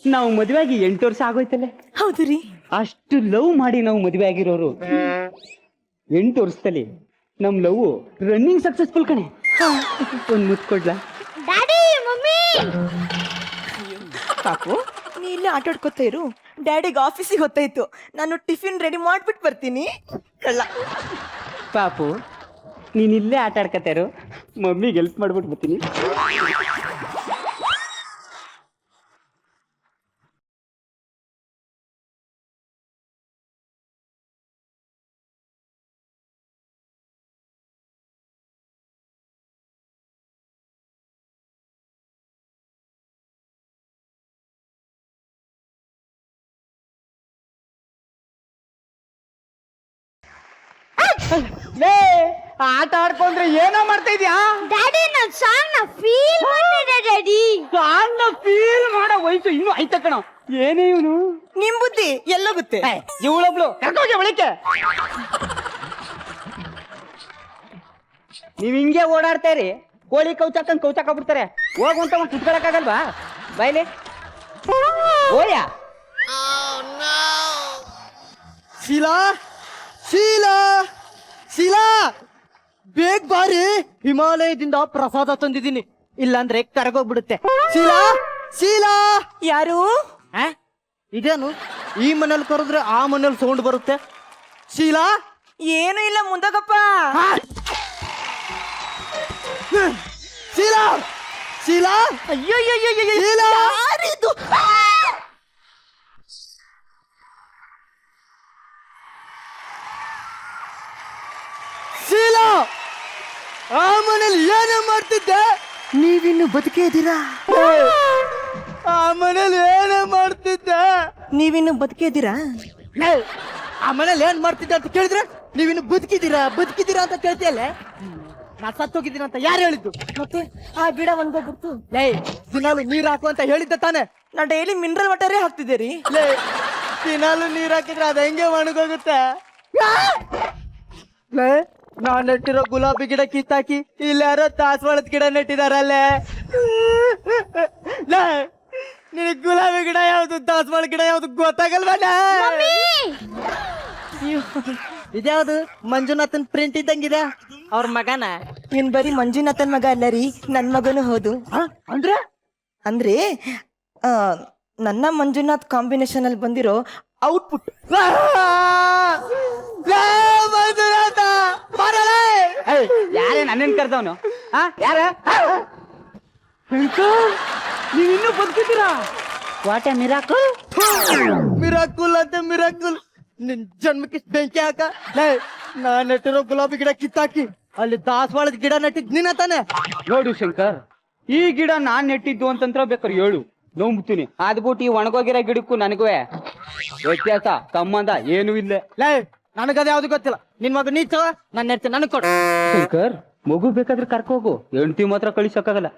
ನಾವು ಮದುವೆ ಆಗಿ 8 ವರ್ಷ ಆಗೋಯ್ತಲ್ಲ. ಹೌದು ರೀ. ಅಷ್ಟು ಲವ್ ಮಾಡಿ ನಾವು ಮದುವೆ ಆಗಿರೋರು 8 ವರ್ಷದಲ್ಲಿ ನಮ್ ಲವ್ ರನ್ನಿಂಗ್ ಸಕ್ಸಸ್ಫುಲ್ ಕಣೆ. ಒಂದ್ ಮುತ್ತು ಕೊಡ್ಲಾ? ಡ್ಯಾಡಿ ಮಮ್ಮಿ ಪಾಪು ನೀ ಇಲ್ಲೇ ಆಟ ಆಡ್ಕೊತಾ ಇರು. ಡ್ಯಾಡಿಗೆ ಆಫೀಸಿಗೆ ಹೊತ್ತಾಯ್ತು, ನಾನು ಟಿಫಿನ್ ರೆಡಿ ಮಾಡ್ಬಿಟ್ಟು ಬರ್ತೀನಿ. ಕಳ್ಳ. ಪಾಪು ನೀನ್ ಇಲ್ಲೇ ಆಟ ಆಡ್ಕತಾರು, ಮಮ್ಮಿಗೆ ಹೆಲ್ಪ್ ಮಾಡ್ಬಿಟ್ಟು ಬರ್ತೀನಿ. ಲೇ ಆಟ ಆಡ್ಕೊಂಡ್ರೆ ಏನೋ ಮಾಡ್ತಾ ಇದ್ಯಾ? ಡ್ಯಾಡಿ ನನ್ ಸಾಂಗ್ ನ ಫೀಲ್ ಮಾಡ್ತಿದ್ದೆ ಡ್ಯಾಡಿ. ಸಾಂಗ್ ಫೀಲ್ ಮಾಡೋ ವಯಸ್ಸು ಇನ್ನೂ ಆಯ್ತ ಕಣ. ಏನೇ ಇವನು ನಿಮ್ ಬುದ್ಧಿ ಎಲ್ಲೋಗುತ್ತೆ? ಇವಳೊಬ್ಳು ಕರ್ಕೋಗೆ ಬಳಿಕೆ. ನೀವ್ ಹಿಂಗೆ ಓಡಾಡ್ತಾರಿ, ಕೋಳಿ ಕೌಚಾಕೊಂಡ್ ಹೋಗುವಂತ ಒಂದು ಕುತ್ಕೊಳಕ್ಕಾಗಲ್ವಾ? ಬಾಯ್ಲಿ ಓಯಾ. ಶೀಲಾ ಶೀಲಾ ಶೀಲಾ ಬೇಗ ಬಾರಿ, ಹಿಮಾಲಯದಿಂದ ಪ್ರಸಾದ ತಂದಿದ್ದೀನಿ, ಇಲ್ಲಾಂದ್ರೆ ಕರಗೋಗ್ಬಿಡುತ್ತೆ. ಶೀಲಾ ಶೀಲಾ. ಯಾರು? ಇದೇನು ಈ ಮನೇಲಿ ಕರೆದ್ರೆ ಆ ಮನೇಲಿ ಸೌಂಡ್ ಬರುತ್ತೆ? ಶೀಲಾ. ಏನು ಇಲ್ಲ ಮುಂದಗಪ್ಪ. ಶೀಲಾ ಶೀಲಾ. ಅಯ್ಯೋ ಶೀಲಾ. ಯಾರಿದು? ಶೀಲಾ, ಆ ಮನೇಲಿ ಏನೇ ಮಾಡ್ತಿದ್ದೆ? ನೀವಿನ್ನು ಬದುಕೇ ಇದ್ದೀರಾ? ಆ ಮನೇಲಿ ಏನೇ ಮಾಡ್ತಿದ್ದೆ? ನೀವಿನ್ನು ಬದುಕಿದ್ದೀರಾ? ಆ ಮನೇಲಿ ಏನ್ ಮಾಡ್ತಿದ್ದೆ ಅಂತ ಕೇಳಿದ್ರೆ ನೀವಿನ್ನು ಬದುಕಿದ್ದೀರಾ ಅಂತ ಕೇಳ್ತೀಯಲ್ಲ. ನಾ ಸತ್ತೋಗಿದ್ದೀನಿ ಅಂತ ಯಾರು ಹೇಳಿದ್ದು? ಮತ್ತೆ ಆ ಗಿಡ ಒಣಗೋಗ್ಬಿಡ್ತು. ದಿನಾಲು ನೀರ್ ಹಾಕು ಅಂತ ಹೇಳಿದ್ದೆ ತಾನೆ? ನಾ ಡೈಲಿ ಮಿನರಲ್ ವಾಟರೇ ಹಾಕ್ತಿದ್ದೆ ರೀ. ದಿನಾಲು ನೀರ್ ಹಾಕಿದ್ರೆ ಅದ ಹೆಂಗೆ ಒಣಗೋಗುತ್ತೆ? ನಾನ್ ನೆಟ್ಟಿರೋ ಗುಲಾಬಿ ಗಿಡ ಕಿತ್ತಾಕಿ ಇಲ್ಲಾರೋ ದಾಸವಾಳದ ಗಿಡ ನೆಟ್ಟಿದಾರಲ್ಲೇ. ನಿನಗ್ ಗುಲಾಬಿ ಗಿಡ ಯಾವ್ದು ದಾಸವಾಳ ಗಿಡ ಯಾವ್ದು ಗೊತ್ತಾಗಲ್ವಲ್ಲ? ಇದ್ಯಾವ್ದು ಮಂಜುನಾಥನ್ ಪ್ರಿಂಟ್ ಇದ್ದಂಗಿದೆ? ಅವ್ರ ಮಗನ? ಇನ್ ಬರೀ ಮಂಜುನಾಥನ್ ಮಗ ಅಲ್ಲ ರೀ, ನನ್ ಮಗನು ಹೌದು. ಅಂದ್ರೆ ಅಂದ್ರೆ ನನ್ನ ಮಂಜುನಾಥ್ ಕಾಂಬಿನೇಷನ್ ಅಲ್ಲಿ ಬಂದಿರೋ ಔಟ್ಪುಟ್. ಯಾರೇ ನನ್ನೇನ್ ಕರ್ದವನು? ಯಾರ? ನೀವ್ ಇನ್ನೂ ಬದುಕಿದ್ದೀರಾ? What a miracle. ಮಿರಾಕುಲ್ ಅಂತ ಮಿರಾಕುಲ್. ನಿನ್ ಜನ್ಮಕ್ಕೆ ಬೆಂಕಿ ಹಾಕ. ನಾನ್ ನೆಟ್ಟಿರೋ ಗುಲಾಬಿ ಗಿಡ ಕಿತ್ತಾಕಿ ಅಲ್ಲಿ ದಾಸವಾಳದ ಗಿಡ ನೆಟ್ಟಿದ್ ನೀನ ತಾನೆ? ನೋಡು ಶಂಕರ್, ಈ ಗಿಡ ನಾನ್ ನೆಟ್ಟಿದ್ದು ಅಂತಂತ್ರ ಬೇಕಾದ್ರೆ ಹೇಳು, ನೋಂಬ್ತೀನಿ. ಅದ್ಬಿಟ್ಟು ಈ ಒಣಗೋಗಿರೋ ಗಿಡಕ್ಕೂ ನನಗೂ ವ್ಯತ್ಯಾಸ ಸಂಬಂಧ ಏನೂ ಇಲ್ಲ. ನನಗದ ಯಾವ್ದು ಗೊತ್ತಿಲ್ಲ. ನಿನ್ ಮಗ ನೀಚ, ನಾನು ನೆಡ್ತೀನಿ, ನನಗ್ ಕೊಡು. ಶಂಕರ್, ಮಗು ಬೇಕಾದ್ರೆ ಕರ್ಕೋಗು, ಹೆಂಡತಿ ಮಾತ್ರ ಕಳಿಸಕ್ಕಾಗಲ್ಲ.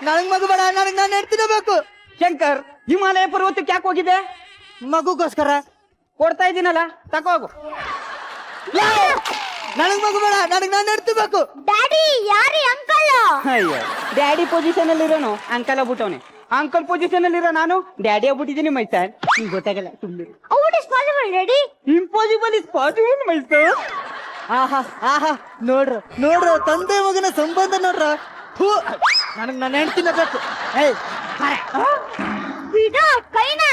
ನನಗ್ ಮಗು ಬೇಡ, ನನಗ್ ನಾನು ನೆಡ್ತೀನಿ ಬೇಕು. ಶಂಕರ್, ಹಿಮಾಲಯ ಪರ್ವತಕ್ಕೆ ಯಾಕೆ ಹೋಗಿದೆ? ಮಗುಗೋಸ್ಕರ. ಕೊಡ್ತಾ ಇದ್ದೀನಲ್ಲ, ತಕೋಗು. ನನಗ್ ಮಗು ಬೇಡ, ನನಗ್ ನಾನು ನೆಡ್ತಿಬೇಕು. ಡ್ಯಾಡಿ ಯಾರಿ ಅಂಕಲ್? ಅಯ್ಯೋ, ಡ್ಯಾಡಿ ಪೊಸಿಷನ್ ಅಲ್ಲಿ ಇರೋನು ಅಂಕಲ್ ಆಗ್ಬಿಟ್ಟವನೆ. ಅಂಕಲ್ ಪೊಸಿಷನ್ ಅಲ್ಲಿ ಇರೋ ನಾನು ಡ್ಯಾಡಿ ಆಗ್ಬಿಟ್ಟಿದ್ದೀನಿ ಮೈ ಸರ್. ನಿಂಗೆ ಗೊತ್ತಾಗಲ್ಲ ಸುಮ್ಮನೆ. How it is possible, daddy? Impossible is possible my sir. ಆಹಾ ಆಹಾ, ನೋಡ್ರ ತಂದೆ ಮಗನ ಸಂಬಂಧ ನೋಡ್ರ. ನನಗ್ ನಾನು ಹೆಣ್ತಿನ ಬೇಕು. ಬಿಡು ಕೈನ.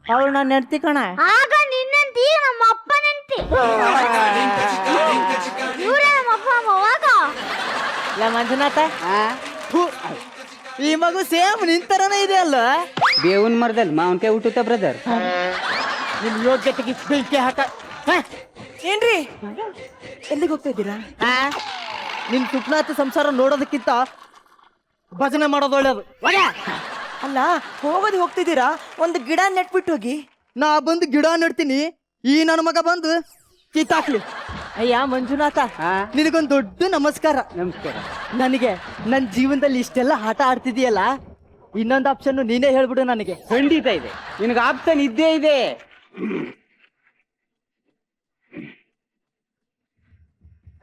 ಅವಳು ನಾನು ಹೆಣ್ತಿ ಕಣ. ಆಗ ನಿನ್ನಂತಿ ನಮ್ಮ ಅಪ್ಪನಂತಿ. ಇವ್ರೇ ನಮ್ಮ ಅಪ್ಪ ಅಮ್ಮ ಅವಾಗ. ಮಂಜುನಾಥ, ಈ ಮಗು ಸೇಮ್ ನಿಂತರನೇ ಇದೆ ಅಲ್ಲ? ಬೇವನ್ ಮರದಲ್ಲಿ ಮಾವನ್ಕಾಯಿ ಹುಟ್ಟುತ್ತ ಬ್ರದರ್. ನಿಮ್ ಯೋಗ್ಯತೆಗೆ ಬೆಂಕಿ ಹಾಕ. ಏನ್ರಿ ಎಲ್ಲಿಗೆ ಹೋಗ್ತಾ ಇದ್ದೀರಾ? ನಿನ್ ಸುಪ್ನಾಥ ಸಂಸಾರ ನೋಡೋದಕ್ಕಿಂತ ಭಜನೆ ಮಾಡೋದು ಒಳ್ಳೇದು. ಅಲ್ಲ, ಹೋಗೋದು ಹೋಗ್ತಿದ್ದೀರಾ, ಒಂದು ಗಿಡ ನೆಟ್ಬಿಟ್ಟು ಹೋಗಿ. ನಾ ಬಂದು ಗಿಡ ನೆಡ್ತೀನಿ, ಈ ನನ್ನ ಮಗ ಬಂದು ಕಿತ್ತಾಕ್ಲಿ. ಅಯ್ಯ ಮಂಜುನಾಥ, ನಿನಗೊಂದು ದೊಡ್ಡ ನಮಸ್ಕಾರ. ನಮಸ್ಕಾರ. ನನಗೆ ನನ್ನ ಜೀವನದಲ್ಲಿ ಇಷ್ಟೆಲ್ಲ ಆಟ ಆಡ್ತಿದೀಯಲ್ಲ, ಇನ್ನೊಂದು ಆಪ್ಷನ್ ನೀನೇ ಹೇಳ್ಬಿಡು ನನಗೆ. ಖಂಡಿತ ಇದೆ, ನಿನಗೆ ಆಪ್ಷನ್ ಇದ್ದೇ ಇದೆ.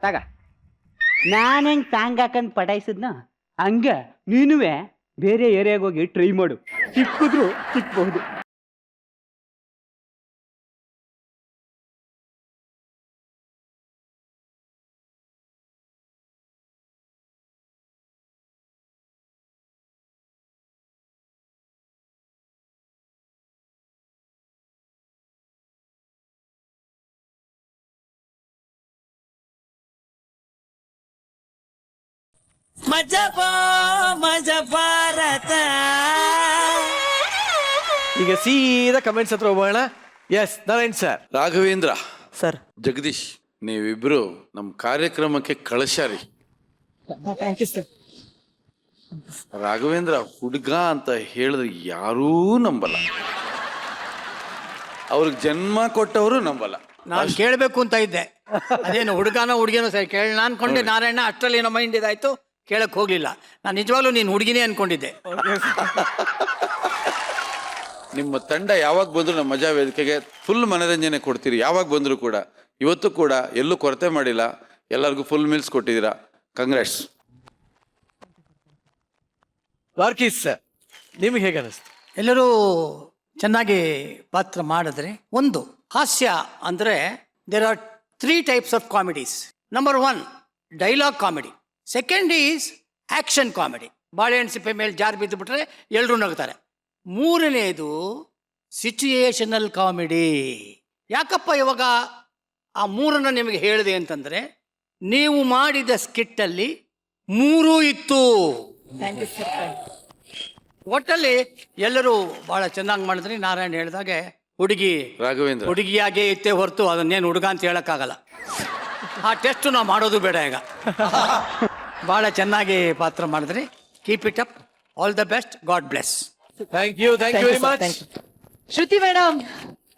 ತಗ, ನಾನು ಹೆಂಗ್ ಸಾಂಗ್ ಹಾಕಂದ್ ಪಟಾಯಿಸಿದ್ನ ಹಂಗ ನೀನುವೆ ಬೇರೆ ಏರಿಯಾಗೆ ಹೋಗಿ ಟ್ರೈ ಮಾಡು, ಸಿಕ್ಕಿದ್ರು ಸಿಕ್ಬಹುದು. ಮಜಾ ಭಾರತ. ಈಗ ಸೀದಾ ಕಮೆಂಟ್ಸ್ ಹತ್ರ ಹೋಗೋಣ. S Narayan sir. Raghavendra sir. Jagadish ನೀವಿಬ್ರು ನಮ್ಮ ಕಾರ್ಯಕ್ರಮಕ್ಕೆ ಕಳಿಸ್ಯಾರಿ. Thank you sir. ರಾಘವೇಂದ್ರ ಹುಡುಗ ಅಂತ ಹೇಳಿದ್ರೆ ಯಾರೂ ನಂಬಲ್ಲ, ಅವ್ರಿಗೆ ಜನ್ಮ ಕೊಟ್ಟವರು ನಂಬಲ್ಲ. ನಾನು ಕೇಳಬೇಕು ಅಂತ ಇದ್ದೆ, ಅದೇನು ಹುಡುಗನೋ ಹುಡುಗಿನೋ ಸರಿ ಕೇಳೋಣ ಅನ್ಕೊಂಡೆ. ನಾರಾಯಣ ಅಷ್ಟರಲ್ಲಿ ಏನೋ ಮೈಂಡ್ ಇದಾಯ್ತು, ಕೇಳಕ್ ಹೋಗ್ಲಿಲ್ಲ. ನಾನು ನಿಜವಾಗ್ಲೂ ನೀನು ಹುಡುಗಿನೇ ಅನ್ಕೊಂಡಿದ್ದೆ. ನಿಮ್ಮ ತಂಡ ಯಾವಾಗ ಬಂದ್ರು ನಮ್ಮ ಮಜಾ ವೇದಿಕೆಗೆ ಫುಲ್ ಮನರಂಜನೆ ಕೊಡ್ತೀರಿ. ಯಾವಾಗ ಬಂದ್ರು ಕೂಡ, ಇವತ್ತು ಕೂಡ ಎಲ್ಲೂ ಕೊರತೆ ಮಾಡಿಲ್ಲ, ಎಲ್ಲರಿಗೂ ಫುಲ್ ಮೀಲ್ಸ್ ಕೊಟ್ಟಿದ್ದೀರಾ. ಕಂಗ್ರಾಟ್ಸ್. ವಾರ್ಕೀಸ್ ಸರ್, ನಿಮ್ಗೆ ಹೇಗೆ ಅನಿಸ್ತು? ಎಲ್ಲರೂ ಚೆನ್ನಾಗಿ ಪಾತ್ರ ಮಾಡಿದ್ರೆ. ಒಂದು ಹಾಸ್ಯ ಅಂದರೆ there are 3 types of comedies. Number 1 dialogue comedy, second is action comedy. ಬಾಳೆಹಣ್ಣು ಸಿಪ್ಪೆ ಮೇಲೆ ಜಾರ್ ಬಿದ್ದು ಬಿಟ್ರೆ ಎಲ್ಲರೂ ನಗ್ತಾರೆ. ಮೂರನೇದು ಸಿಚುಯೇಷನಲ್ ಕಾಮಿಡಿ. ಯಾಕಪ್ಪ ಇವಾಗ ಆ ಮೂರನ್ನು ನಿಮಗೆ ಹೇಳಿದೆ ಅಂತಂದರೆ, ನೀವು ಮಾಡಿದ ಸ್ಕಿಟ್ಟಲ್ಲಿ 3 ಇತ್ತು. ಒಟ್ಟಲ್ಲಿ ಎಲ್ಲರೂ ಬಹಳ ಚೆನ್ನಾಗಿ ಮಾಡಿದ್ರಿ. ನಾರಾಯಣ್ ಹೇಳಿದಾಗೆ ಹುಡುಗಿ ರಾಘವೇಂದ್ರ ಹುಡುಗಿಯಾಗೇ ಇತ್ತೇ ಹೊರತು ಅದನ್ನೇನು ಹುಡುಗ ಅಂತ ಹೇಳೋಕ್ಕಾಗಲ್ಲ. ಆ ಟೆಸ್ಟ್ ನಾವು ಮಾಡೋದು ಬೇಡ ಈಗ. ಬಹಳ ಚೆನ್ನಾಗಿ ಪಾತ್ರ ಮಾಡಿದ್ರಿ. Keep it up. All the best. God bless. Thank you very much. Shruti madam.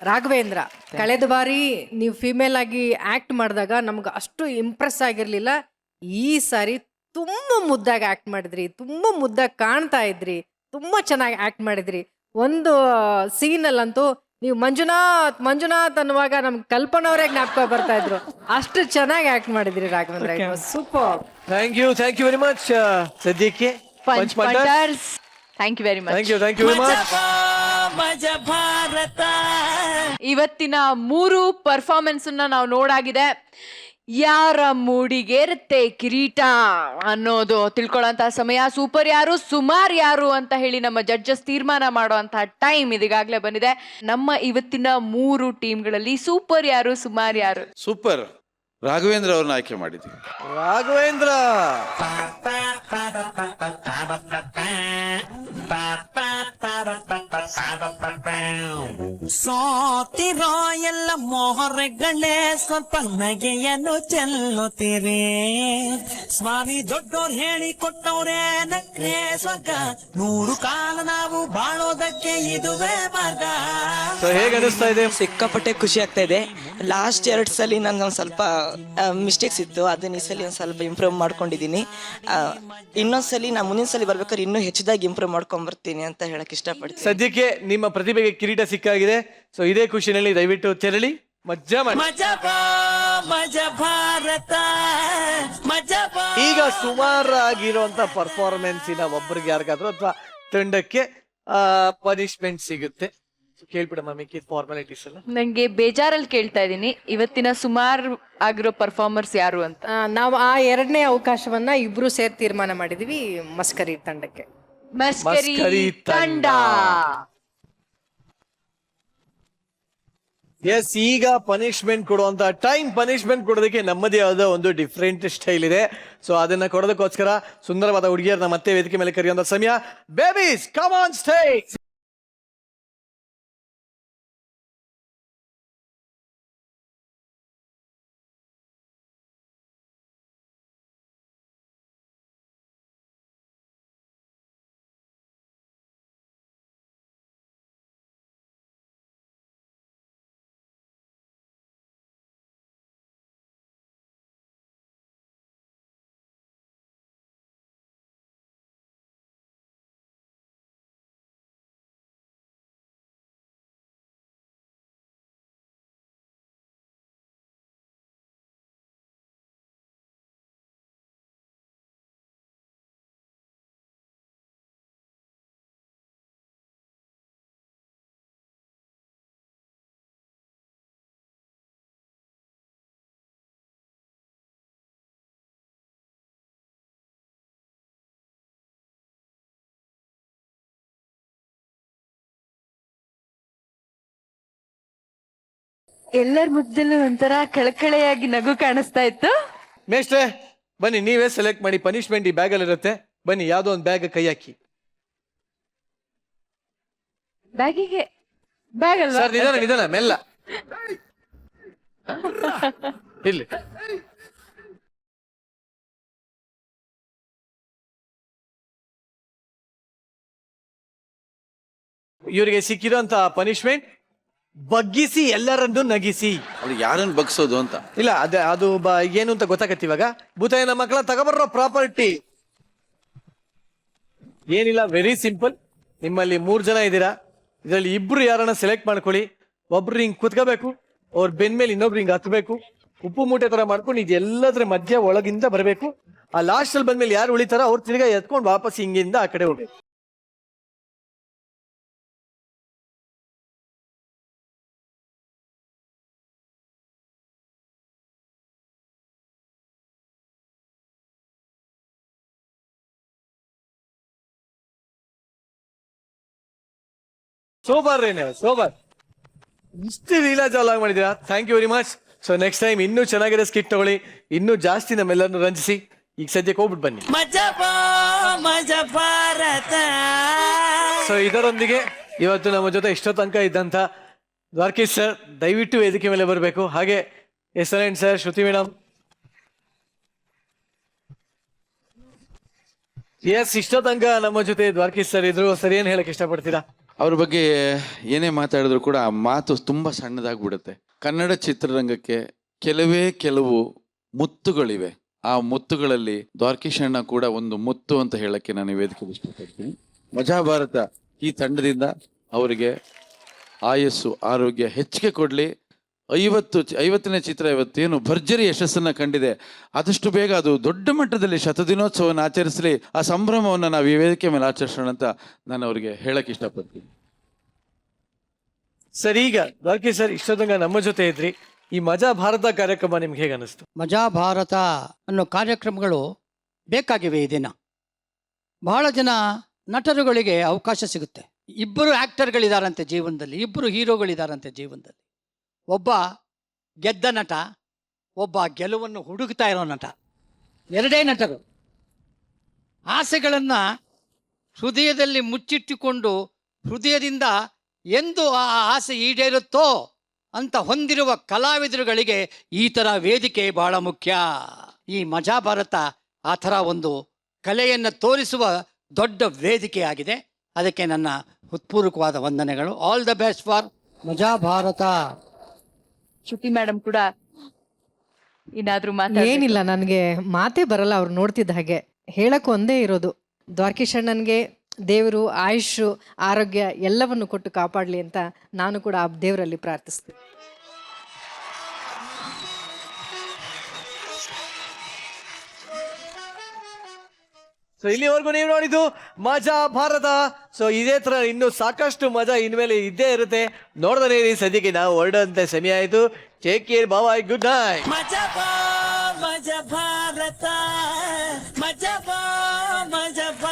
Raghavendra, ಕಳೆದ ಬಾರಿ ನೀವು ಫಿಮೇಲ್ ಆಗಿ ಆಕ್ಟ್ ಮಾಡಿದಾಗ ನಮ್ಗೆ ಅಷ್ಟು ಇಂಪ್ರೆಸ್ ಆಗಿರ್ಲಿಲ್ಲ. ಈ ಸಾರಿ ತುಂಬಾ ಮುದ್ದಾಗಿ ಆಕ್ಟ್ ಮಾಡಿದ್ರಿ, ತುಂಬಾ ಮುದ್ದಾಗಿ ಕಾಣ್ತಾ ಇದ್ರಿ, ತುಂಬಾ ಚೆನ್ನಾಗಿ ಆಕ್ಟ್ ಮಾಡಿದ್ರಿ. ಒಂದು ಸೀನಲ್ಲಂತೂ ನೀವು ಮಂಜುನಾಥ್ ಮಂಜುನಾಥ್ ಅನ್ನುವಾಗ ನಮ್ಗೆ ಕಲ್ಪನವರೇ ಜ್ಞಾಪಕ ಬರ್ತಾ ಇದ್ರು. ಅಷ್ಟು ಚೆನ್ನಾಗಿ ಆಕ್ಟ್ ಮಾಡಿದ್ರಿ Raghavendra. Super. Thank you very much. ಸದ್ಯಕ್ಕೆ thank you very much. Thank you very much. Maja Bharata. ಇವತ್ತಿನ 3 ಪರ್ಫಾರ್ಮೆನ್ಸ್ ನಾವು ನೋಡಾಗಿದೆ. ಯಾರ ಮೂಡಿಗೇರುತ್ತೆ ಕಿರೀಟ ಅನ್ನೋದು ತಿಳ್ಕೊಳ್ಳೋಂಥ ಸಮಯ. ಸೂಪರ್ ಯಾರು ಸುಮಾರ್ ಯಾರು ಅಂತ ಹೇಳಿ ನಮ್ಮ ಜಡ್ಜಸ್ ತೀರ್ಮಾನ ಮಾಡುವಂತಹ ಟೈಮ್ ಇದೀಗಾಗಲೇ ಬಂದಿದೆ. ನಮ್ಮ ಇವತ್ತಿನ 3 ಟೀಮ್ಗಳಲ್ಲಿ ಸೂಪರ್ ಯಾರು ಸುಮಾರ್ ಯಾರು? ಸೂಪರ್ ರಾಘವೇಂದ್ರ ಅವ್ರನ್ನ ಆಯ್ಕೆ ಮಾಡಿದ್ದೀವಿ. ರಾಘವೇಂದ್ರ. ಸೋತಿರೋ ಎಲ್ಲ ಮೋಹರೆಗಳೇ ಸ್ವಲ್ಪ ನಗೆಯನ್ನು ಚೆಲ್ಲುತ್ತೀರಿ. ಸ್ವಾಮಿ ದೊಡ್ಡೋರ್ ಹೇಳಿ ಕೊಟ್ಟವ್ರೆ ನಕ್ರೆ ಸ್ವರ್ಗ. 100 ಕಾಲ ನಾವು ಬಾಳೋದಕ್ಕೆ ಇದುವೇ ಮಾರ್ಗ. ಸೊ ಹೇಗೆ ಅನಿಸ್ತಾ ಇದೆ? ಸಿಕ್ಕಾಪಟ್ಟೆ ಖುಷಿ ಆಗ್ತಾ ಇದೆ. ಲಾಸ್ಟ್ 2 ಸಲ ನಾನು ಒಂದು ಸ್ವಲ್ಪ ಮಿಸ್ಟೇಕ್ಸ್ ಇತ್ತು, ಅದನ್ನ ಈ ಸಲ ಒಂದು ಸ್ವಲ್ಪ ಇಂಪ್ರೂವ್ ಮಾಡ್ಕೊಂಡಿದ್ದೀನಿ. ಇನ್ನೊಂದ್ಸಲಿ ನಾನು ಮುಂದಿನ ಸಲ ಬರ್ಬೇಕಾದ್ರೆ ಇನ್ನೂ ಹೆಚ್ಚಿದಾಗಿ ಇಂಪ್ರೂವ್ ಮಾಡ್ಕೊಂಡ್ ಬರ್ತೀನಿ ಅಂತ ಹೇಳಕ್ ಇಷ್ಟಪಡ್ತೀನಿ. ಸದ್ಯಕ್ಕೆ ನಿಮ್ಮ ಪ್ರತಿಭೆಗೆ ಕಿರೀಟ ಸಿಕ್ಕಾಗಿದೆ. ಸೊ ಇದೇ ಖುಷಿನಲ್ಲಿ ದಯವಿಟ್ಟು ತೆರಳಿ ಮಜಾ ಮಾಡಿ. ಮಜಾ ಭಾರತ. ಈಗ ಸುಮಾರಾಗಿರುವಂತ ಪರ್ಫಾರ್ಮೆನ್ಸಿನ ಒಬ್ಬರಿಗೆ ಯಾರಿಗಾದ್ರೂ ಅಥವಾ ತಂಡಕ್ಕೆ ಪನಿಷ್ಮೆಂಟ್ ಸಿಗುತ್ತೆ. ಕೇಳ್ಬಿಡಮ್ಮ ಮಿಕ್ಕಿ ಫಾರ್ಮಾಲಿಟೀಸ್ ಎಲ್ಲ. ನಂಗೆ ಬೇಜಾರಲ್ಲಿ ಕೇಳ್ತಾ ಇದ್ದೀನಿ, ಇವತ್ತಿನ ಸುಮಾರು ಆಗಿರೋ ಪರ್ಫಾರ್ಮರ್ಸ್ ಯಾರು ಅಂತ. ನಾವು ಆ 2ನೇ ಅವಕಾಶವನ್ನ ಇಬ್ರು ಸೇರಿ ತೀರ್ಮಾನ ಮಾಡಿದೀವಿ ಮಸ್ಕರಿ ತಂಡಕ್ಕೆ. ಮಸ್ಕರಿ ತಂಡ. ಎಸ್, ಈಗ ಪನಿಷ್ಮೆಂಟ್ ಕೊಡುವಂತ ಟೈಮ್. ಪನಿಷ್ಮೆಂಟ್ ಕೊಡೋದಕ್ಕೆ ನಮ್ಮದೇ ಆದ ಒಂದು ಡಿಫ್ರೆಂಟ್ ಸ್ಟೈಲ್ ಇದೆ. ಸೊ ಅದನ್ನ ಕೊಡೋದಕ್ಕೋಸ್ಕರ ಸುಂದರವಾದ ಹುಡುಗಿಯರನ್ನ ಮತ್ತೆ ವೇದಿಕೆ ಮೇಲೆ ಕರೆಯುವಂತ ಸಮಯ. Babies come on stage. ಎಲ್ಲರ ಮುದ್ದಲ್ಲೂ ಒಂಥರ ಕಳಕಳೆಯಾಗಿ ನಗು ಕಾಣಿಸ್ತಾ ಇತ್ತು. ಮೇಷ್ಟ್ರೆ ಬನ್ನಿ, ನೀವೇ ಸೆಲೆಕ್ಟ್ ಮಾಡಿ. ಪನಿಷ್ಮೆಂಟ್ ಈ ಬ್ಯಾಗಲ್ಲಿ ಇರುತ್ತೆ. ಬನ್ನಿ, ಯಾವ್ದೋ ಒಂದು ಬ್ಯಾಗ್ ಕೈ ಹಾಕಿ. ಬ್ಯಾಗಿಗೆ ಬ್ಯಾಗ್ ಅಲ್ವಾ? ಸರ್ ನಿಧಾನ ನಿಧಾನ, ಮೆಲ್ಲ. ಇಲ್ಲಿ ಇವರಿಗೆ ಸಿಕ್ಕಿರೋಂತ ಪನಿಷ್ಮೆಂಟ್ ಬಗ್ಗಿಸಿ ಎಲ್ಲರನ್ನು ನಗಿಸಿ. ಅದು ಯಾರನ್ನು ಬಗ್ಸೋದು ಅಂತ ಇಲ್ಲ, ಅದು ಏನು ಅಂತ ಗೊತ್ತಾಗತ್ತೆ ಇವಾಗ. ಭೂತಾಯಿನ ಮಕ್ಕಳ ತಗೊಬರೋ ಪ್ರಾಪರ್ಟಿ ಏನಿಲ್ಲ, ವೆರಿ ಸಿಂಪಲ್. ನಿಮ್ಮಲ್ಲಿ 3 ಜನ ಇದ್ದೀರಾ, ಇದರಲ್ಲಿ 2 ಯಾರನ್ನ ಸೆಲೆಕ್ಟ್ ಮಾಡ್ಕೊಳ್ಳಿ. ಒಬ್ರು ಹಿಂಗ್ ಕುತ್ಕೋಬೇಕು, ಅವ್ರ ಬೆನ್ ಮೇಲೆ ಇನ್ನೊಬ್ರು ಹಿಂಗ್ ಹತ್ಬೇಕು, ಉಪ್ಪು ಮೂಟೆ ತರ ಮಾಡ್ಕೊಂಡು ಇದೆಲ್ಲದ್ರ ಮಧ್ಯ ಒಳಗಿಂದ ಬರಬೇಕು. ಆ ಲಾಸ್ಟ್ ಅಲ್ಲಿ ಬಂದ್ಮೇಲೆ ಯಾರು ಉಳಿತಾರೋ ಅವ್ರು ತಿರ್ಗಾ ಎತ್ಕೊಂಡು ವಾಪಸ್ ಹಿಂಗಿಂದ ಆ ಕಡೆ ಹೋಗ್ಬೇಕು. ಸೂಪರ್ ರೀ, ನೀವು ಸೂಪರ್. ಇಷ್ಟು ಲೀಲಾಜಾಲಾಗಿ ಮಾಡಿದ್ದೀರಾ, thank you very much. So next time ಇನ್ನೂ ಚೆನ್ನಾಗಿರೋ ಸ್ಕಿಟ್ ತಗೊಳ್ಳಿ, ಇನ್ನೂ ಜಾಸ್ತಿ ನಮ್ಮೆಲ್ಲರನ್ನು ರಂಜಿಸಿ. ಈಗ ಸದ್ಯಕ್ಕೆ ಹೋಗ್ಬಿಟ್ಟು ಬನ್ನಿ. ಸೊ ಇದರೊಂದಿಗೆ ಇವತ್ತು ನಮ್ಮ ಜೊತೆ ಇಷ್ಟೋ ತನಕ ಇದ್ದಂಥ ದ್ವಾರಕೀಶ್ ಸರ್ ದಯವಿಟ್ಟು ವೇದಿಕೆ ಮೇಲೆ ಬರಬೇಕು. ಹಾಗೆ ಎಕ್ಸಲೆಂಟ್ ಸರ್, ಶ್ರುತಿ ಮೇಡಮ್. ಎಸ್, ಇಷ್ಟೋ ತನಕ ನಮ್ಮ ಜೊತೆ ದ್ವಾರಕೀಶ್ ಸರ್ ಇದ್ರು. ಸರ್, ಏನು ಹೇಳಕ್ ಇಷ್ಟಪಡ್ತೀರಾ? ಅವ್ರ ಬಗ್ಗೆ ಏನೇ ಮಾತಾಡಿದ್ರು ಕೂಡ ಆ ಮಾತು ತುಂಬ ಸಣ್ಣದಾಗ್ಬಿಡುತ್ತೆ. ಕನ್ನಡ ಚಿತ್ರರಂಗಕ್ಕೆ ಕೆಲವು ಮುತ್ತುಗಳಿವೆ. ಆ ಮುತ್ತುಗಳಲ್ಲಿ ದ್ವಾರಕೀಶ್ ಅಣ್ಣ ಕೂಡ ಒಂದು ಮುತ್ತು ಅಂತ ಹೇಳಕ್ಕೆ ನಾನು ವೇದಿಕೆ ಇಷ್ಟಪಡ್ತೀನಿ. ಮಜಾ ಭಾರತ ಈ ತಂಡದಿಂದ ಅವರಿಗೆ ಆಯಸ್ಸು ಆರೋಗ್ಯ ಹೆಚ್ಚಿಗೆ ಕೊಡಲಿ. 50ನೇ ಚಿತ್ರ ಇವತ್ತೇನು ಭರ್ಜರಿ ಯಶಸ್ಸನ್ನ ಕಂಡಿದೆ, ಆದಷ್ಟು ಬೇಗ ಅದು ದೊಡ್ಡ ಮಟ್ಟದಲ್ಲಿ ಶತದಿನೋತ್ಸವವನ್ನು ಆಚರಿಸಲಿ. ಆ ಸಂಭ್ರಮವನ್ನು ನಾವು ಈ ವೇದಿಕೆ ಮೇಲೆ ಆಚರಿಸೋಣ ಅಂತ ನಾನು ಅವರಿಗೆ ಹೇಳಕ್ ಇಷ್ಟಪಡ್ತೀನಿ. ಸರ್, ಈಗ ದ್ವಾರಕೀಶ್ ಸರ್ ಇಷ್ಟೊತ್ತಂಗ ನಮ್ಮ ಜೊತೆ ಇದ್ರಿ. ಈ ಮಜಾ ಭಾರತ ಕಾರ್ಯಕ್ರಮ ನಿಮ್ಗೆ ಹೇಗೆ ಅನಿಸ್ತು? ಮಜಾ ಭಾರತ ಅನ್ನೋ ಕಾರ್ಯಕ್ರಮಗಳು ಬೇಕಾಗಿವೆ ಈ ದಿನ. ಬಹಳ ಜನ ನಟರುಗಳಿಗೆ ಅವಕಾಶ ಸಿಗುತ್ತೆ. 2 ಆ್ಯಕ್ಟರ್ಗಳಿದಾರಂತೆ ಜೀವನದಲ್ಲಿ, 2 ಹೀರೋಗಳಿದಾರಂತೆ ಜೀವನದಲ್ಲಿ. ಒಬ್ಬ ಗೆದ್ದ ನಟ, ಒಬ್ಬ ಗೆಲುವನ್ನು ಹುಡುಕ್ತಾ ಇರೋ ನಟ. 2 ನಟರು ಆಸೆಗಳನ್ನು ಹೃದಯದಲ್ಲಿ ಮುಚ್ಚಿಟ್ಟುಕೊಂಡು ಹೃದಯದಿಂದ ಎಂದು ಆ ಆಸೆ ಈಡೇರುತ್ತೋ ಅಂತ ಹೊಂದಿರುವ ಕಲಾವಿದರುಗಳಿಗೆ ಈ ಥರ ವೇದಿಕೆ ಬಹಳ ಮುಖ್ಯ. ಈ ಮಜಾ ಭಾರತ ಆ ಥರ ಒಂದು ಕಲೆಯನ್ನು ತೋರಿಸುವ ದೊಡ್ಡ ವೇದಿಕೆಯಾಗಿದೆ. ಅದಕ್ಕೆ ನನ್ನ ಹೃತ್ಪೂರ್ವಕವಾದ ವಂದನೆಗಳು. ಆಲ್ ದ ಬೆಸ್ಟ್ ಫಾರ್ ಮಜಾ ಭಾರತ. ಶ್ರುತಿ ಮೇಡಮ್ ಕೂಡ ಏನಾದ್ರೂ ಏನಿಲ್ಲ, ನನಗೆ ಮಾತೇ ಬರಲ್ಲ ಅವ್ರು ನೋಡ್ತಿದ್ದ ಹಾಗೆ. ಹೇಳಕ್ಕೆ ಒಂದೇ ಇರೋದು, ದ್ವಾರಕೀಶ್ ಅಣ್ಣನ್ಗೆ ದೇವರು ಆಯುಷು ಆರೋಗ್ಯ ಎಲ್ಲವನ್ನು ಕೊಟ್ಟು ಕಾಪಾಡಲಿ ಅಂತ ನಾನು ಕೂಡ ಆ ದೇವರಲ್ಲಿ ಪ್ರಾರ್ಥಿಸ್ತೀನಿ. ಸೊ ಇಲ್ಲಿವರೆಗೂ ನೀವು ನೋಡಿದ್ದು ಮಜಾ ಭಾರತ. ಸೊ ಇದೇ ತರ ಇನ್ನು ಸಾಕಷ್ಟು ಮಜಾ ಇನ್ಮೇಲೆ ಇದ್ದೇ ಇರುತ್ತೆ. ನೋಡ್ದೇ ಇರಿ. ಸದ್ಯಕ್ಕೆ ನಾವು ಹೊರಡಂತೆ ಸಮಯ ಆಯ್ತು. ಟೇಕ್ ಕೇರ್, ಬಾಯ್, ಗುಡ್ ನೈಟ್. ಮಜಾ ಭಾರತ, ಮಜಾ ಭಾರತ.